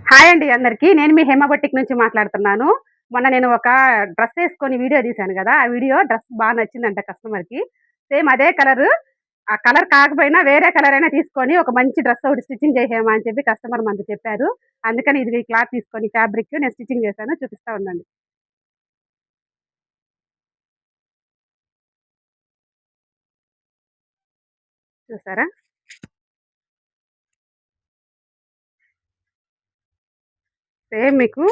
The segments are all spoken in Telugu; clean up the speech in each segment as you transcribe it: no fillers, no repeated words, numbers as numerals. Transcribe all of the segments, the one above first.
హాయ్ అండి అందరికీ. నేను మీ హేమ బొటిక్ నుంచి మాట్లాడుతున్నాను. మొన్న నేను ఒక డ్రెస్ ఏసుకొని వీడియో తీశాను గదా! ఆ వీడియో డ్రెస్ నచ్చిందంట కస్టమర్‌కి. సేమ్ అదే కలరు, ఆ కలర్ కాకపోయినా వేరే కలర్ అయినా తీసుకొని ఒక మంచి డ్రెస్ ఒకటి స్టిచ్చింగ్ చేసేయమా అని చెప్పి కస్టమర్ మనతో చెప్పారు. అందుకని ఇది క్లాత్ తీసుకొని ఫ్యాబ్రిక్ నేను స్టిచ్చింగ్ చేశాను. చూపిస్తా ఉండండి. చూసారా? సేమ్ మీకు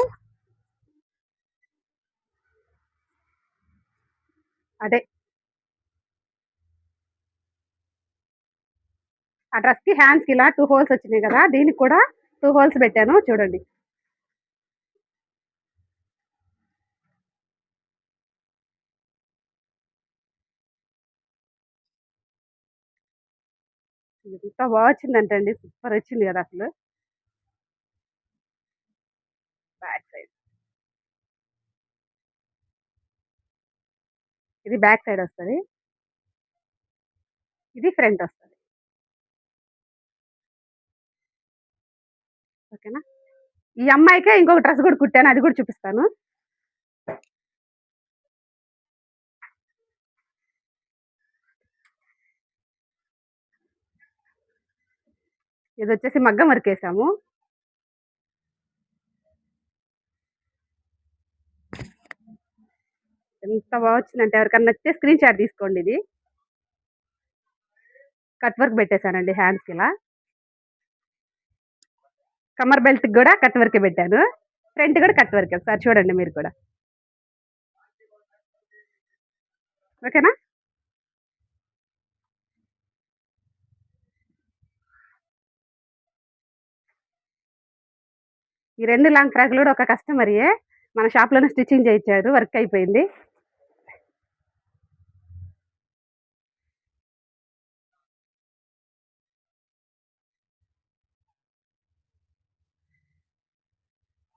అదే ఆ డ్రెస్‌కి హ్యాండ్స్‌కి ఇలా 2 హోల్స్ వచ్చినాయి గదా! దీనికి కూడా 2 హోల్స్ పెట్టాను చూడండి. ఎంత వచ్చిందంటే అండి సూపర్ వచ్చింది గదా! అసలు. Back side. ఇది బ్యాక్ సైడ్ వస్తది. ఇది ఫ్రంట్ వస్తది. ఓకేనా? ఈ అమ్మాయికే ఇంకొక డ్రెస్ గూడా కుట్టాను. అది గూడా చూపిస్తాను. ఇదొచ్చేసి మగ్గం వర్కేసాము. ఎంత వచ్చిందంటే ఎవరికన్నా నచ్చితే స్క్రీన్ షాట్ తీసుకోండి ఇది. Cut work పెట్టేసానండి హ్యాండ్స్‌కిలా. కమ్మర్ బెల్ట్‌కి గూడా కట్ వర్కే పెట్టాను. ఫ్రంట్ గూడా కట్ వర్కే. ఒకసారి చూడండి మీరు కూడా. ఓకేనా? ఈ 2 లాంగ్ ఫ్రాక్‌లు గూడా ఒక కస్టమరియే. మన షాప్‌లోనే స్టిచ్చింగ్ చేయించారు. వర్క్ అయిపోయింది.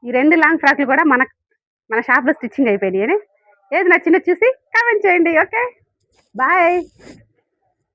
ఈ 2 లాంగ్ ఫ్రాక్‌లు కూడా మన షాప్‌లో స్టిచ్చింగ్ అయిపోయినాయని. ఏది నచ్చిందో చూసి కామెంట్ చేయండి. ఓకే. బాయ్.